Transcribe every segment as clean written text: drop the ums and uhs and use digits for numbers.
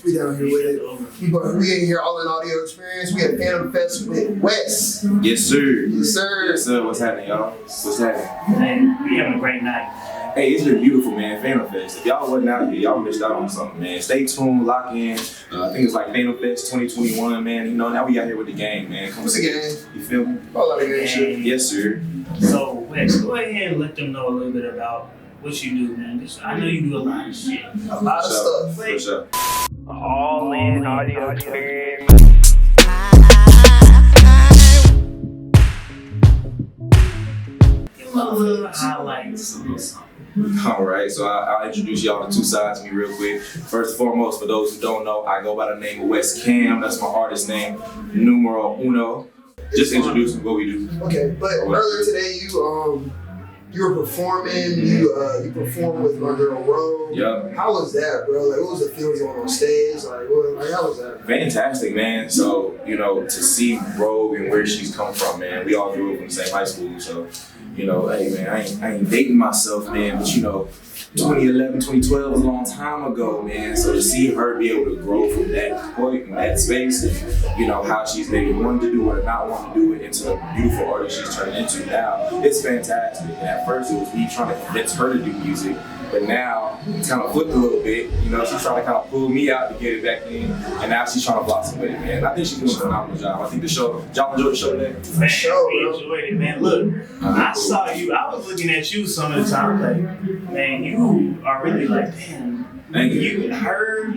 We down here with it. We in here all in audio experience. We at Fantom Fest with Wes. Yes, sir. Yes, sir. Yes, sir. What's happening, y'all? What's happening? Man, we having a great night. Hey, it's been beautiful, man. Fantom Fest. If y'all wasn't out here, y'all missed out on something, man. Stay tuned, lock in. I think it's like Fantom Fest 2021, man. You know, now we out here with the gang, man. Come What's the gang? You feel me? A lot of gang shit. Yes, sir. So, Wes, go ahead and let them know a little bit about what you do, man. I know you do a lot of shit. A lot of stuff. For sure. All in audio experience. Give them a little highlights, a little something. All right, so I'll introduce y'all to two sides of me real quick. First and foremost, for those who don't know, I go by the name of Wescam. That's my artist name, numero uno. Just introducing what we do. Okay, but earlier today you were performing. You performed with Under a Road. Yep. How was that, bro? Like, what was the feeling going on stage? Like how was that? Fantastic, man. So, you know, to see Rogue and where she's come from, man. We all grew up in the same high school, so, you know, hey, man, I ain't dating myself, man, but, you know, 2011, 2012 was a long time ago, man. So to see her be able to grow from that point, from that space, and you know how she's maybe wanted to do it or not wanting to do it into the beautiful artist she's turned into now, it's fantastic. And at first it was me trying to convince her to do music, but now it's kind of flipped a little bit. You know, she's trying to kind of pull me out to get it back in, and now she's trying to blossom with it, man. I think she's doing a phenomenal job. I think the show, y'all enjoyed the show today? Man, sure, we bro. enjoyed it, man. Look, I saw you. I was looking at you some of the time, like, man, you are really like, damn. Thank you. You her,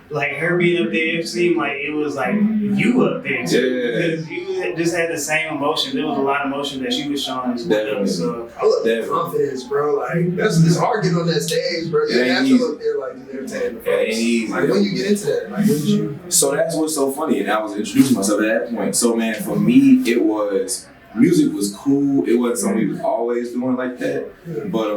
like her being up there, it seemed like it was like you up there too. Yeah. Because you just had the same emotion. There was a lot of emotion that she was showing as well. Definitely. So I love Definitely. confidence, bro. Like it's hard getting on that stage, bro. You It ain't have to easy. look there like you're entertaining the It ain't folks. easy. Like when you get into that, like when did you? So that's what's so funny, and I was introducing myself at that point. So man, for me, it was music was cool. It wasn't something we was always doing like that, but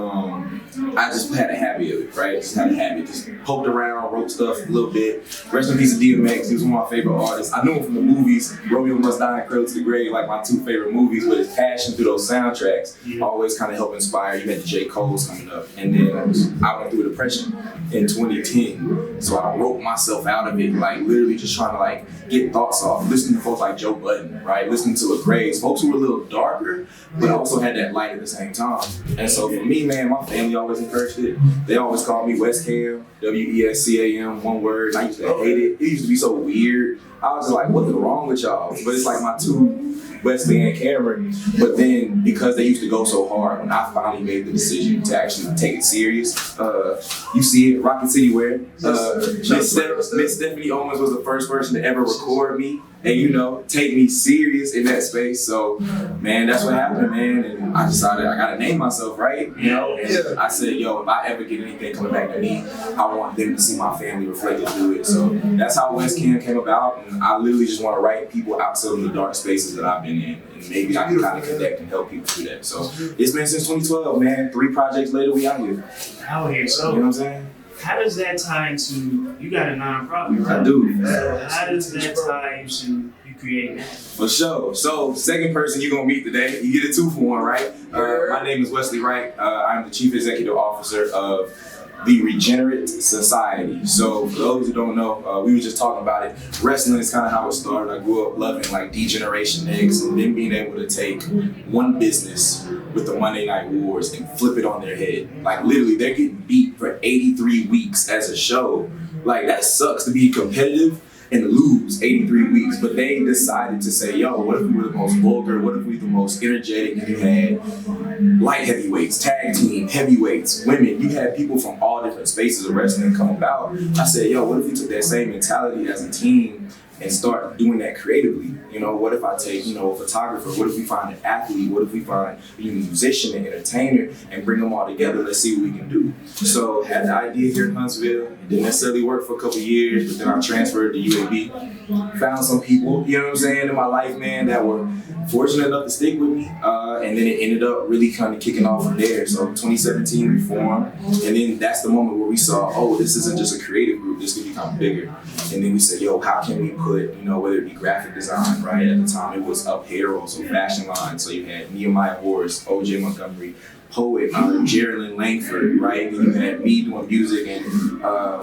I just had a habit of it, right? Just had a habit, just poked around, wrote stuff a little bit. Rest in peace to DMX. He was one of my favorite artists. I knew him from the movies. Romeo Must Die and Cradle to the Grave, like my two favorite movies. But his passion through those soundtracks always kind of helped inspire. You had the J. Cole's coming up, and then I went through a depression in 2010. So I wrote myself out of it, like literally just trying to like get thoughts off, listening to folks like Joe Budden, right? Listening to Lecrae's, folks who were a little darker, but also had that light at the same time. And so for me, man, my family always encouraged it. They always called me Wescam, Wescam, one word. And I used to hate it. It used to be so weird. I was just like, what's wrong with y'all? But it's like my two, Wesley and Cameron. But then because they used to go so hard, when I finally made the decision to actually take it serious, you see it, Rocket City Where. Miss Stephanie Owens was the first person to ever record me and, you know, take me serious in that space. So, man, that's what happened, man. And I decided I gotta name myself, right? You know? And I said, yo, if I ever get anything coming back to me, I want them to see my family reflected through it. So that's how Wescam came about. And I literally just want to write people out of the dark spaces that I've been in. And maybe I can kind of connect and help people through that. So it's been since 2012, man. 3 projects later, we out here. out here. So You know what I'm saying? how does that tie into, you got a nonprofit, right? I do. So how does that tie into you creating that? For sure. So, second person you're going to meet today, you get a 2 for 1, right? My name is Wesley Wright. I'm the Chief Executive Officer of the Regenerate Society. So, for those who don't know, we were just talking about it. Wrestling is kind of how it started. I grew up loving like D-Generation X and then being able to take one business with the Monday Night Wars and flip it on their head. Like literally, they're getting beat for 83 weeks as a show. Like that sucks to be competitive and lose 83 weeks, but they decided to say, yo, what if we were the most vulgar? What if we were the most energetic? And you had light heavyweights, tag team, heavyweights, women. You had people from all different spaces of wrestling come about. I said, yo, what if we took that same mentality as a team and start doing that creatively? You know, what if I take, you know, a photographer? What if we find an athlete? What if we find a musician and entertainer and bring them all together? Let's see what we can do. So had the idea here in Huntsville. It didn't necessarily work for a couple of years, but then I transferred to UAB. Found some people, you know what I'm saying, in my life, man, that were fortunate enough to stick with me. And then it ended up really kind of kicking off from there. So 2017 we formed. And then that's the moment where we saw, oh, this isn't just a creative group, this could become bigger. And then we said, yo, how can we put, you know, whether it be graphic design, right? At the time it was Up Hero, so fashion line. So you had Nehemiah Morris, OJ Montgomery, poet, Geraldine Langford, right? And you had me doing music, and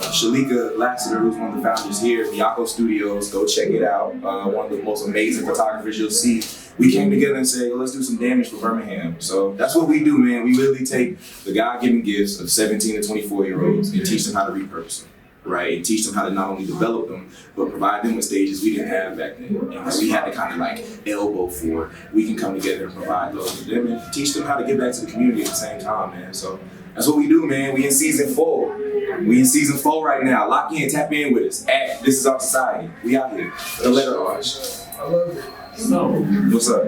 Shalika Lassiter, who's one of the founders here, Miyako Studios. Go check it out. One of the most amazing photographers you'll see. We came together and said, let's do some damage for Birmingham. So that's what we do, man. We literally take the God-given gifts of 17 to 24-year-olds and teach them how to repurpose them, right? And teach them how to not only develop them, but provide them with stages we didn't have back then. And we had to kind of like elbow for. We can come together and provide those to them and teach them how to give back to the community at the same time, man. So that's what we do, man. We in season 4. We in season 4 right now. Lock in, tap in with us. This is our society. We out here. The letter R. I love it. So, What's up?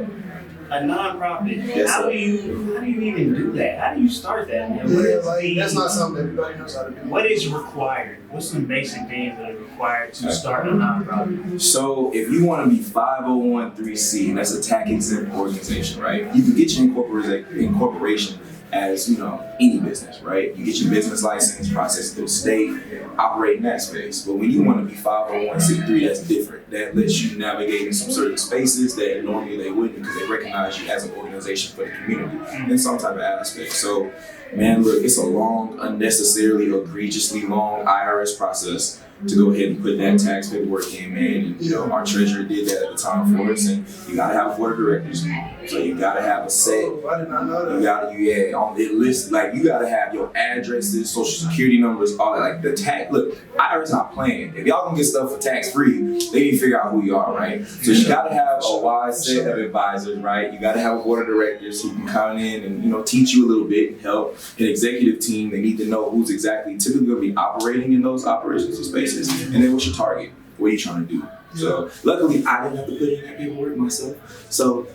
a nonprofit. Yes, how sir. do you even do that? How do you start that, man? Yeah, like that's not something everybody knows how to do. What is required? What's some basic things that are required to start a nonprofit? So if you want to be 501(c), that's a tax exempt organization, right? You can get your incorporation as, you know, any business, right? You get your business license, process it through the state, operate in that space. But when you want to be 501(c)(3), that's different. That lets you navigate in some certain spaces that normally they wouldn't, because they recognize you as an organization for the community in some type of aspect. So, man, look, it's a long, unnecessarily, egregiously long IRS process to go ahead and put that tax paperwork in, man. And, you know, our treasurer did that at the time for us, and you gotta have a board of directors. So you gotta have a set. Oh, I did not know that. You gotta, on it list, like you gotta have your addresses, social security numbers, all that. Like the tax, look, IRS not playing. If y'all can get stuff for tax free, they need to figure out who you are, right? So you gotta have a wise set of advisors, right? You gotta have a board of directors who can come in and, you know, teach you a little bit and help. An executive team, they need to know who's exactly typically gonna be operating in those operations or spaces. And then what's your target? What are you trying to do? So luckily I didn't have to put in that paperwork myself. So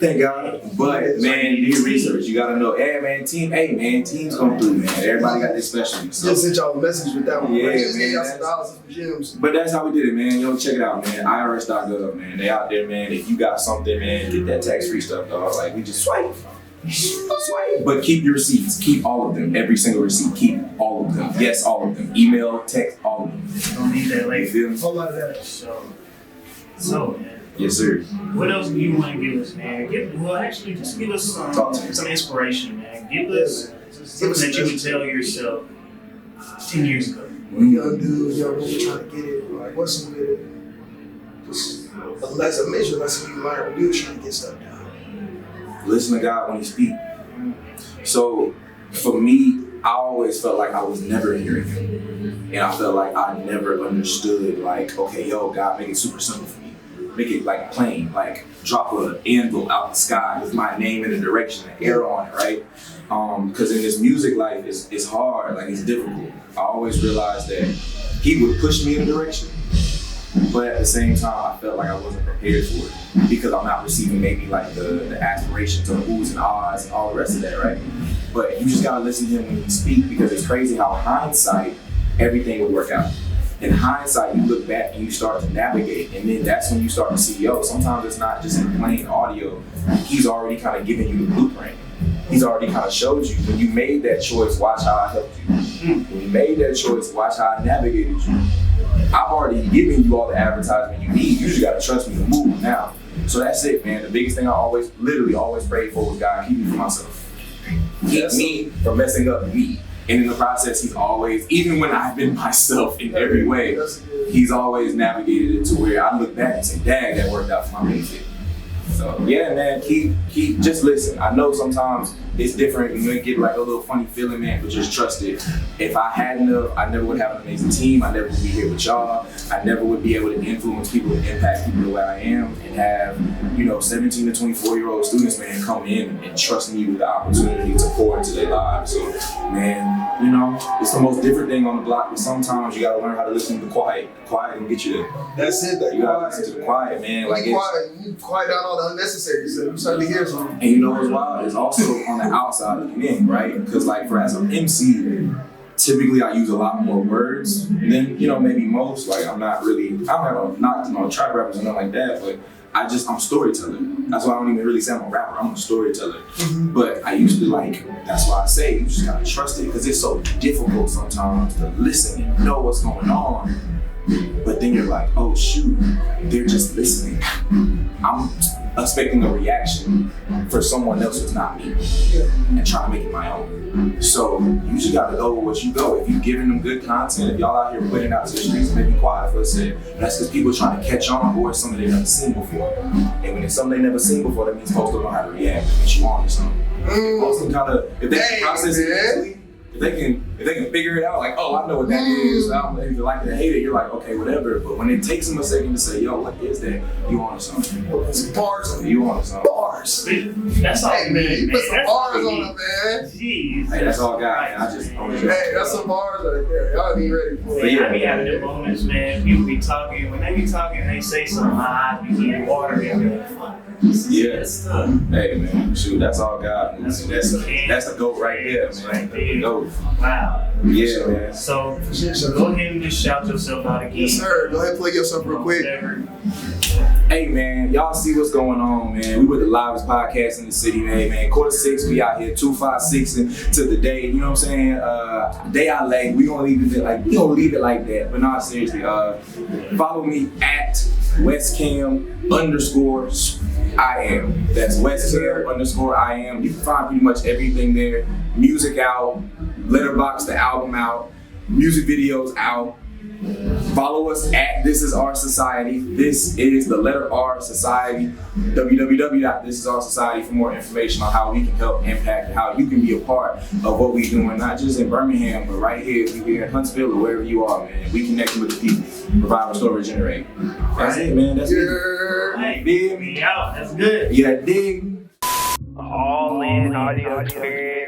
thank God. But man, you do your research. You gotta know, teams come through, man. Everybody got their specialty. So. Just sent y'all a message with that one. Yeah, I just man, gave y'all some dollars and gems. But that's how we did it, man. Yo, check it out, man. IRS.gov, man. They out there, man. If you got something, man, get that tax-free stuff, dog. Like, we just swipe. But keep your receipts. Keep all of them. Every single receipt. Keep all of them. Yes, all of them. Email, text, all of them. Don't need that You later. feel me? Whole lot of that. So, man. Yes, sir. What else do you want to give us, man? Actually, just give us Talk to me. some inspiration, man. Give us something that you would tell yourself 10 years ago. Young dudes, young women trying to get it. Like, what's some good, just a major lesson you learn when you're trying to get stuff done? Listen to God when He speaks. So, for me, I always felt like I was never hearing Him. And I felt like I never understood, like, okay, yo, God, make it super simple for me. Make it like plain, like drop an anvil out the sky with my name in a direction, an arrow on it, right? Because in this music life, it's hard, like it's difficult. I always realized that He would push me in a direction, but at the same time, I felt like I wasn't prepared for it because I'm not receiving maybe like the aspirations or the oohs and ahs and all the rest of that, right? But you just gotta listen to Him when He speaks, because it's crazy how hindsight, everything would work out. In hindsight, you look back and you start to navigate, and then that's when you start to see, yo, sometimes it's not just in plain audio. He's already kind of given you the blueprint. He's already kind of showed you. When you made that choice, watch how I helped you. When you made that choice, watch how I navigated you. I've already given you all the advertisement you need. You just got to trust me to move now. So that's it, man. The biggest thing I literally always prayed for was, God, keep me from myself. Keep me from messing up me. And in the process, He's always, even when I've been myself in every way, He's always navigated it to where I look back and say, dang, that worked out for my benefit. So yeah, man, keep just listen. I know sometimes it's different and you get like a little funny feeling, man, but just trust it. If I hadn't I never would have an amazing team. I never would be here with y'all. I never would be able to influence people and impact people the way I am, and have, you know, 17 to 24-year-old students, man, come in and trust me with the opportunity to pour into their lives. So, man, you know, it's the most different thing on the block, but sometimes you gotta learn how to listen to the quiet. The quiet can get you there. That's it. You gotta listen to the quiet, man. Like You quiet down all the unnecessary stuff. You start to hear something. And you know what's wild? It's also on the outside looking in, right? Because like as an MC, typically I use a lot more words than, you know, maybe most. Like I don't have a knock on trap rappers or nothing like that, but I'm storyteller. That's why I don't even really say I'm a rapper. I'm a storyteller. Mm-hmm. But I used to that's why I say you just gotta trust it, because it's so difficult sometimes to listen and know what's going on. But then you're like, oh shoot, they're just listening. expecting a reaction for someone else who's not me, and trying to make it my own. So you just gotta go with what you go. If you're giving them good content, if y'all out here putting it out to the streets, maybe quiet for a second. That's because people are trying to catch on, or it's something they've never seen before. And when it's something they've never seen before, that means folks don't know how to react. That means you on to something. Folks can kind of, if they can process it easily, if they can figure it out, like, oh, I know what that is. I don't know if you like it or hate it. You're like, okay, whatever. But when it takes them a second to say, yo, what is that? You on to something. Some bars. You on to something. Bars. That's all. Hey, man, you put some bars on it, man. Jeez. Hey, that's all I got, man. I just Hey, that's some bars right there. Y'all be ready for it. Man, I be having them moments, man. People be talking. When they be talking, they say something. My eyes be getting watery. I'm like, fuck. yeah. Hey, man. Shoot, that's all God. That's the GOAT right there, man. Right there. The GOAT. Wow. Yeah, man. So go ahead and just shout yourself out again. Yes, sir. Go ahead and play yourself real quick. Hey, man, y'all see what's going on, man. We were the livest podcast in the city, man. 5:45, we out here 256 to the day. You know what I'm saying? Day I late. We gonna leave it like that. But not seriously. Follow me at Wescam _I am. That's Wescam _I am. You can find pretty much everything there. Music out, Letterboxd, the album out, music videos out. Follow us at This Is Our Society. This is the letter R Society. www.thisisour.society for more information on how we can help impact, how you can be a part of what we're doing, not just in Birmingham, but right here, if you're here in Huntsville or wherever you are, man. We connecting with the people, provide, restore, regenerate. That's it, man. That's it. Hey, Dig. me out. That's good. Yeah, dig. All in audio experience.